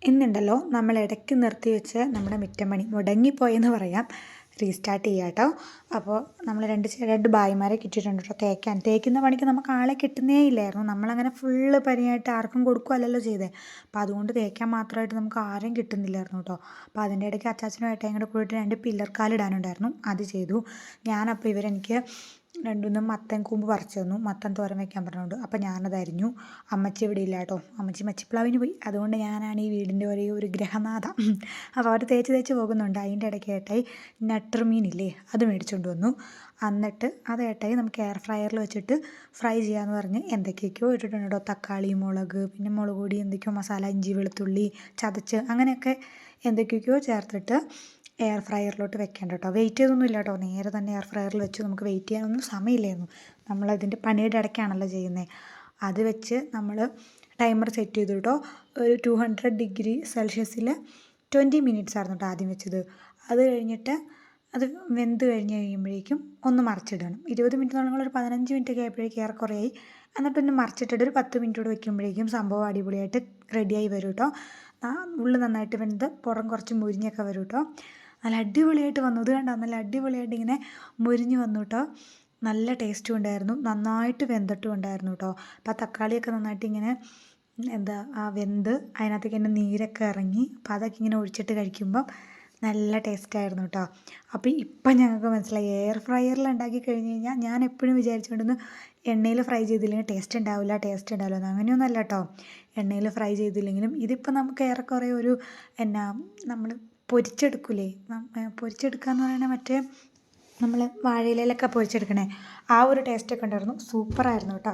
ഇന്നുണ്ടല്ലോ നമ്മൾ ഇടയ്ക്ക് നിർത്തി വെച്ച് നമ്മുടെ മിറ്റം പണി മുടങ്ങിപ്പോയെന്ന് പറയാം. റീസ്റ്റാർട്ട് ചെയ്യാം കേട്ടോ. അപ്പോൾ നമ്മൾ രണ്ട് ഭായിമാരെ കിട്ടിയിട്ടുണ്ട് കേട്ടോ തേക്കുന്ന പണിക്ക് നമുക്ക് ആളെ കിട്ടുന്നേ ഇല്ലായിരുന്നു. നമ്മളങ്ങനെ ഫുള്ള് പനിയായിട്ട് ആർക്കും കൊടുക്കുകയല്ലല്ലോ ചെയ്തത്. അപ്പോൾ അതുകൊണ്ട് തേക്കാൻ മാത്രമായിട്ട് നമുക്ക് ആരെയും കിട്ടുന്നില്ലായിരുന്നു കേട്ടോ. അപ്പോൾ അതിൻ്റെ ഇടയ്ക്ക് അച്ചാച്ചനും ഏട്ടയും കൂടെ കൂടിയിട്ട് 2 പില്ലർ കാലിടാനുണ്ടായിരുന്നു, അത് ചെയ്തു. ഞാനപ്പോൾ ഇവരെനിക്ക് 2 മത്തൻ കൂമ്പ് പറിച്ചു തന്നു, മത്തൻ തോരൻ വെക്കാൻ പറഞ്ഞുകൊണ്ട്. അപ്പോൾ ഞാനത് അരിഞ്ഞു. അമ്മച്ചി ഇവിടെ ഇല്ല കേട്ടോ, അമ്മച്ചി മച്ചിപ്ലാവിന് പോയി. അതുകൊണ്ട് ഞാനാണ് ഈ വീടിൻ്റെ ഒരേ ഒരു ഗ്രഹനാഥ. അപ്പോൾ അവർ തേച്ച് പോകുന്നുണ്ട്. അതിൻ്റെ ഇടയ്ക്ക് ഏട്ടായി നട്ടർ മീനില്ലേ, അത് മേടിച്ചുകൊണ്ട് വന്നു. എന്നിട്ട് അത് ഏട്ടായി നമുക്ക് എയർ ഫ്രയറിൽ വെച്ചിട്ട് ഫ്രൈ ചെയ്യാമെന്ന് പറഞ്ഞ് എന്തൊക്കെയൊക്കെയോ ഇട്ടിട്ടുണ്ട് കേട്ടോ. തക്കാളി, മുളക്, പിന്നെ മുളക് പൊടി, എന്തൊക്കെയോ മസാല, ഇഞ്ചി വെളുത്തുള്ളി ചതച്ച് അങ്ങനെയൊക്കെ എന്തൊക്കെയൊക്കെയോ ചേർത്തിട്ട് എയർ ഫ്രയറിലോട്ട് വെക്കേണ്ട കേട്ടോ. വെയിറ്റ് ചെയ്തൊന്നും ഇല്ല കേട്ടോ, നേരെ തന്നെ എയർ ഫ്രയറിൽ വെച്ച്. നമുക്ക് വെയിറ്റ് ചെയ്യാനൊന്നും സമയമില്ലായിരുന്നു, നമ്മളതിൻ്റെ പണിയുടെ ഇടയ്ക്കാണല്ലോ ചെയ്യുന്നത്. അത് വെച്ച് നമ്മൾ ടൈമർ സെറ്റ് ചെയ്തു കേട്ടോ. ഒരു 200 ഡിഗ്രി സെൽഷ്യസിൽ 20 മിനിറ്റ്സ് ആയിരുന്നു കേട്ടോ ആദ്യം വെച്ചത്. അത് കഴിഞ്ഞിട്ട് അത് വെന്ത് കഴിയുമ്പോഴേക്കും ഒന്ന് മറിച്ചിടണം. 20 മിനിറ്റ് നമ്മൾ ഒരു 15 മിനിറ്റ് ഒക്കെ ആയപ്പോഴേക്കും ഏറെക്കുറയായി. എന്നിട്ടൊന്ന് മറിച്ചിട്ടിട്ട് ഒരു 10 മിനിറ്റ് കൂടെ വെക്കുമ്പോഴേക്കും സംഭവം അടിപൊളിയായിട്ട് റെഡിയായി വരും കേട്ടോ. ഉള്ളു നന്നായിട്ട് വെന്ത് പുറം കുറച്ച് മുരിഞ്ഞൊക്കെ വരും കേട്ടോ. നല്ല അടിപൊളിയായിട്ട് വന്നു. ഇത് കണ്ടോ, നല്ല അടിപൊളിയായിട്ട് ഇങ്ങനെ മുരിഞ്ഞ് വന്നു കേട്ടോ. നല്ല ടേസ്റ്റും ഉണ്ടായിരുന്നു, നന്നായിട്ട് വെന്തിട്ടും ഉണ്ടായിരുന്നു കേട്ടോ. അപ്പോൾ ആ തക്കാളിയൊക്കെ നന്നായിട്ട് ഇങ്ങനെ വെന്ത് അതിനകത്തേക്ക് തന്നെ നീരൊക്കെ ഇറങ്ങി. അപ്പോൾ അതൊക്കെ ഇങ്ങനെ ഒഴിച്ചിട്ട് കഴിക്കുമ്പം നല്ല ടേസ്റ്റായിരുന്നു കേട്ടോ. അപ്പോൾ ഇപ്പം ഞങ്ങൾക്ക് മനസ്സിലായി, എയർ ഫ്രയറിൽ ഉണ്ടാക്കി കഴിഞ്ഞ് കഴിഞ്ഞാൽ ഞാൻ എപ്പോഴും വിചാരിച്ചുകൊണ്ടിരുന്നു എണ്ണയിൽ ഫ്രൈ ചെയ്തില്ലെങ്കിൽ ടേസ്റ്റ് ഉണ്ടാവില്ല എന്ന്. അങ്ങനെയൊന്നുമല്ല കേട്ടോ. എണ്ണയിൽ ഫ്രൈ ചെയ്തില്ലെങ്കിലും ഇതിപ്പോൾ നമുക്ക് ഏറെക്കുറെ ഒരു നമ്മൾ പൊരിച്ചെടുക്കില്ലേ, പൊരിച്ചെടുക്കുക എന്ന് പറയുന്നത് മറ്റേ നമ്മൾ വാഴയിലൊക്കെ പൊരിച്ചെടുക്കണേ, ആ ഒരു ടേസ്റ്റൊക്കെ ഉണ്ടായിരുന്നു. സൂപ്പറായിരുന്നു കേട്ടോ.